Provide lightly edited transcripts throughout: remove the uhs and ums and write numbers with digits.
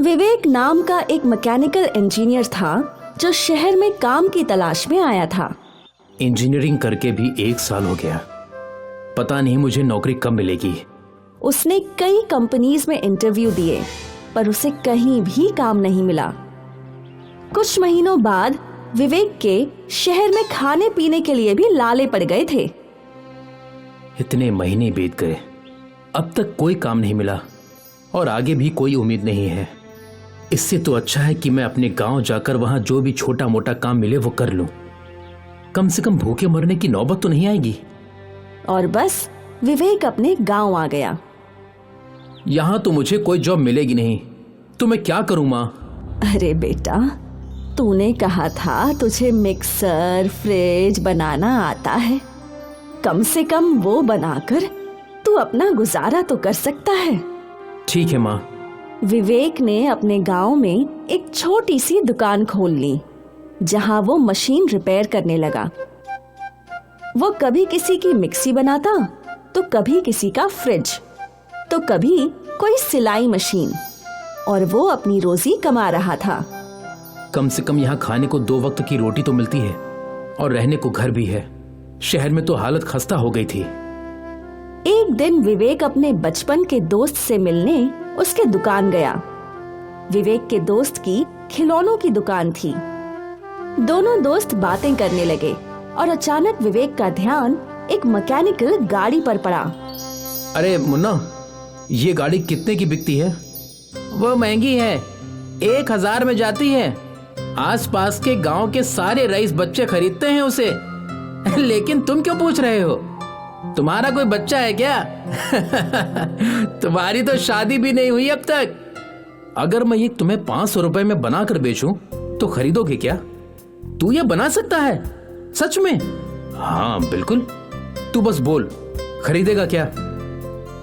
विवेक नाम का एक मैकेनिकल इंजीनियर था जो शहर में काम की तलाश में आया था। इंजीनियरिंग करके भी 1 साल हो गया, पता नहीं मुझे नौकरी कब मिलेगी। उसने कई कंपनीज में इंटरव्यू दिए पर उसे कहीं भी काम नहीं मिला। कुछ महीनों बाद विवेक के शहर में खाने पीने के लिए भी लाले पड़ गए थे। इतने महीने बीत गए, अब तक कोई काम नहीं मिला और आगे भी कोई उम्मीद नहीं है। इससे तो अच्छा है कि मैं अपने गांव जाकर वहां जो भी छोटा मोटा काम मिले वो कर लूं। कम से कम भूखे मरने की नौबत तो नहीं आएगी। और बस विवेक अपने गांव आ गया। यहां तो मुझे कोई जॉब मिलेगी नहीं, तो मैं क्या करूं माँ? अरे बेटा, तूने कहा था तुझे मिक्सर फ्रिज बनाना आता है, कम से कम वो बनाकर तू अपना गुजारा तो कर सकता है। ठीक है माँ। विवेक ने अपने गांव में एक छोटी सी दुकान खोल ली जहां वो मशीन रिपेयर करने लगा। वो कभी किसी की मिक्सी बनाता, तो कभी किसी का फ्रिज, तो कभी कोई सिलाई मशीन, और वो अपनी रोजी कमा रहा था। कम से कम यहाँ खाने को 2 वक्त की रोटी तो मिलती है और रहने को घर भी है। शहर में तो हालत खस्ता हो गई थी। एक दिन विवेक अपने बचपन के दोस्त से मिलने उसके दुकान गया। विवेक के दोस्त की खिलौनों की दुकान थी। दोनों दोस्त बातें करने लगे और अचानक विवेक का ध्यान एक मैकेनिकल गाड़ी पर पड़ा। अरे मुन्ना, ये गाड़ी कितने की बिकती है? वो महंगी है, 1000 में जाती है। आसपास के गांव के सारे रईस बच्चे खरीदते हैं उसे। लेकिन तुम क्यों पूछ रहे हो? तुम्हारा कोई बच्चा है क्या? तुम्हारी तो शादी भी नहीं हुई अब तक। अगर मैं ये तुम्हें 500 रुपए में बनाकर बेचूं तो खरीदोगे क्या? तू ये बना सकता है सच में? हाँ बिल्कुल। तू बस बोल, खरीदेगा क्या?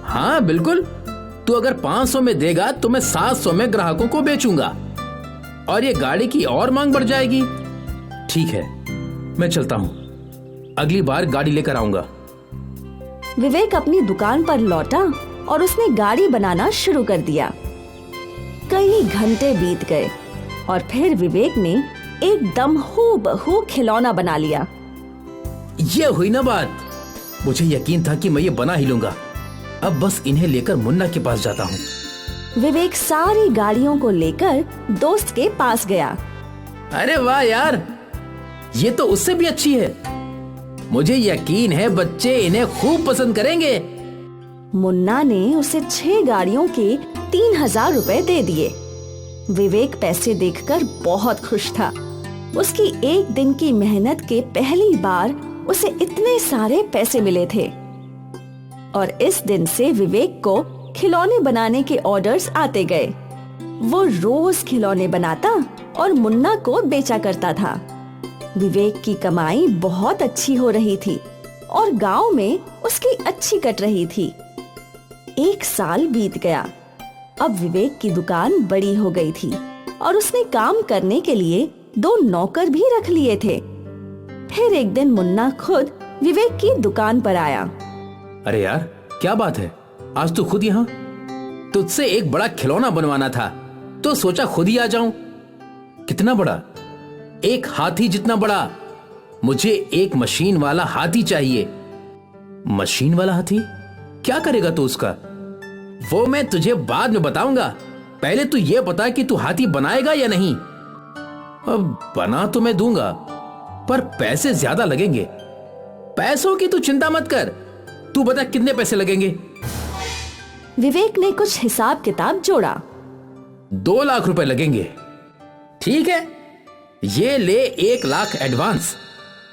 हाँ बिल्कुल। तू अगर 500 में देगा तो मैं 700 में ग्राहकों को बेचूंगा और ये गाड़ी की और मांग बढ़ जाएगी। ठीक है, मैं चलता हूं, अगली बार गाड़ी लेकर आऊंगा। विवेक अपनी दुकान पर लौटा और उसने गाड़ी बनाना शुरू कर दिया। कई घंटे बीत गए और फिर विवेक ने एकदम हूबहू खिलौना बना लिया। ये हुई ना बात। मुझे यकीन था कि मैं ये बना ही लूंगा। अब बस इन्हें लेकर मुन्ना के पास जाता हूँ। विवेक सारी गाड़ियों को लेकर दोस्त के पास गया। अरे वाह यार, ये तो उससे भी अच्छी है। मुझे यकीन है बच्चे इन्हें खूब पसंद करेंगे। मुन्ना ने उसे 6 गाड़ियों के 3000 रुपए दे दिए। विवेक पैसे देखकर बहुत खुश था। उसकी एक दिन की मेहनत के पहली बार उसे इतने सारे पैसे मिले थे और इस दिन से विवेक को खिलौने बनाने के ऑर्डर्स आते गए। वो रोज खिलौने बनाता और मुन्ना को बेचा करता था। विवेक की कमाई बहुत अच्छी हो रही थी और गांव में उसकी अच्छी कट रही थी। 1 साल बीत गया। अब विवेक की दुकान बड़ी हो गई थी और उसने काम करने के लिए 2 नौकर भी रख लिए थे। फिर एक दिन मुन्ना खुद विवेक की दुकान पर आया। अरे यार, क्या बात है, आज तो खुद यहाँ? तुझसे एक बड़ा खिलौना बनवाना था तो सोचा खुद ही आ जाऊं। कितना बड़ा? एक हाथी जितना बड़ा। मुझे एक मशीन वाला हाथी चाहिए। मशीन वाला हाथी? क्या करेगा तू उसका? वो मैं तुझे बाद में बताऊंगा। पहले तू ये बता कि तू हाथी बनाएगा या नहीं। अब बना तो मैं दूंगा, पर पैसे ज्यादा लगेंगे। पैसों की तू चिंता मत कर, तू बता कितने पैसे लगेंगे। विवेक ने कुछ हिसाब किताब जोड़ा। 2 लाख रुपए लगेंगे। ठीक है, ये ले 1 लाख एडवांस,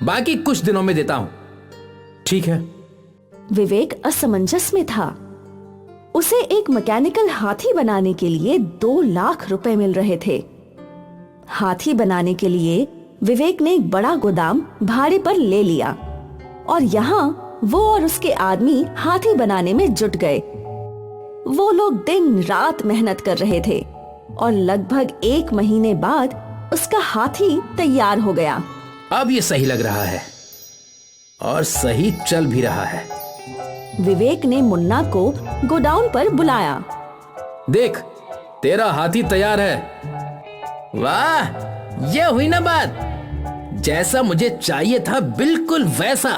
बाकी कुछ दिनों में देता हूं। ठीक है। विवेक असमंजस में था। उसे एक मैकेनिकल हाथी बनाने के लिए 2 लाख रुपए मिल रहे थे। हाथी बनाने के लिए विवेक ने एक बड़ा गोदाम भाड़े पर ले लिया और यहाँ वो और उसके आदमी हाथी बनाने में जुट गए। वो लोग दिन रात मेहनत कर रहे थे और लगभग 1 महीने बाद उसका हाथी तैयार हो गया। अब ये सही लग रहा है और सही चल भी रहा है। विवेक ने मुन्ना को गोडाउन पर बुलाया। देख, तेरा हाथी तैयार है। वाह, ये हुई ना बात, जैसा मुझे चाहिए था बिल्कुल वैसा।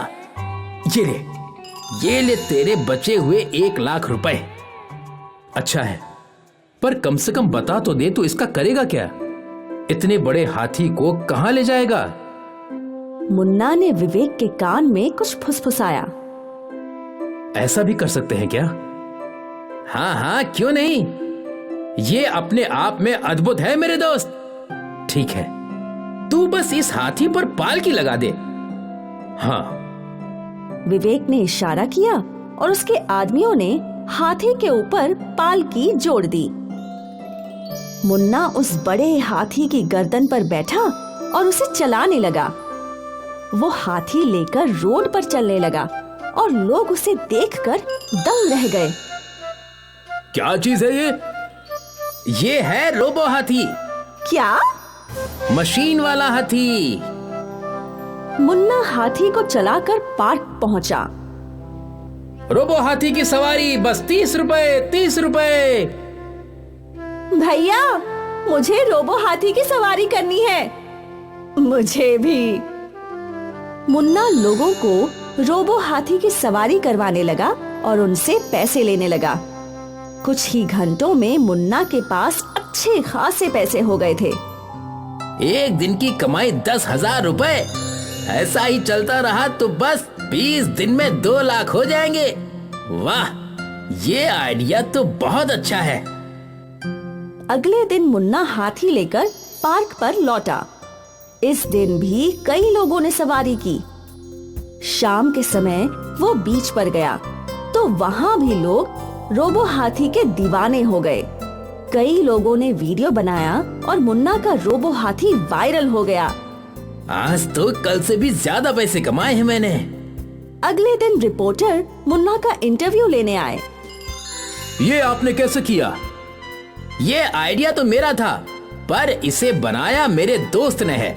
ये ले तेरे बचे हुए 1,00,000 रुपए। अच्छा है, पर कम से कम बता तो दे, तो इसका करेगा क्या? इतने बड़े हाथी को कहां ले जाएगा? मुन्ना ने विवेक के कान में कुछ फुसफुसाया। ऐसा भी कर सकते हैं क्या? हाँ हाँ, क्यों नहीं, ये अपने आप में अद्भुत है मेरे दोस्त। ठीक है, तू बस इस हाथी पर पालकी लगा दे। हाँ। विवेक ने इशारा किया और उसके आदमियों ने हाथी के ऊपर पालकी जोड़ दी। मुन्ना उस बड़े हाथी की गर्दन पर बैठा और उसे चलाने लगा। वो हाथी लेकर रोड पर चलने लगा और लोग उसे देखकर दंग रह गए। क्या चीज है ये? ये है रोबो हाथी। क्या? मशीन वाला हाथी। मुन्ना हाथी को चलाकर पार्क पहुंचा। रोबो हाथी की सवारी बस 30 रुपए, 30 रुपए। भैया, मुझे रोबो हाथी की सवारी करनी है। मुझे भी। मुन्ना लोगों को रोबो हाथी की सवारी करवाने लगा और उनसे पैसे लेने लगा। कुछ ही घंटों में मुन्ना के पास अच्छे खासे पैसे हो गए थे। एक दिन की कमाई 10,000 रुपए। ऐसा ही चलता रहा तो बस 20 दिन में 2 लाख हो जाएंगे। वाह, ये आइडिया तो बहुत अच्छा है। अगले दिन मुन्ना हाथी लेकर पार्क पर लौटा। इस दिन भी कई लोगों ने सवारी की। शाम के समय वो बीच पर गया तो वहाँ भी लोग रोबो हाथी के दीवाने हो गए। कई लोगों ने वीडियो बनाया और मुन्ना का रोबो हाथी वायरल हो गया। आज तो कल से भी ज्यादा पैसे कमाए हैं मैंने। अगले दिन रिपोर्टर मुन्ना का इंटरव्यू लेने आए। ये आपने कैसे किया? ये आइडिया तो मेरा था, पर इसे बनाया मेरे दोस्त ने है,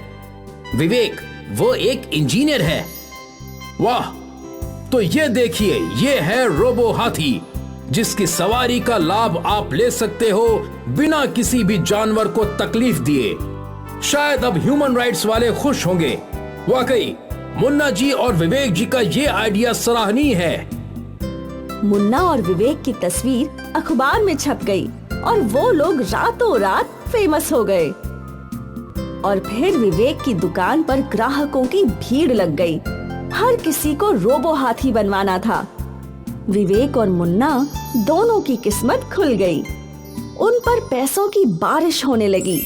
विवेक। वो एक इंजीनियर है। वाह, तो ये देखिए, ये है रोबो हाथी, जिसकी सवारी का लाभ आप ले सकते हो बिना किसी भी जानवर को तकलीफ दिए। शायद अब ह्यूमन राइट्स वाले खुश होंगे। वाकई मुन्ना जी और विवेक जी का ये आइडिया सराहनीय है। मुन्ना और विवेक की तस्वीर अखबार में छप गई और वो लोग रातों रात फेमस हो गए। और फिर विवेक की दुकान पर ग्राहकों की भीड़ लग गई। हर किसी को रोबो हाथी बनवाना था। विवेक और मुन्ना दोनों की किस्मत खुल गई। उन पर पैसों की बारिश होने लगी।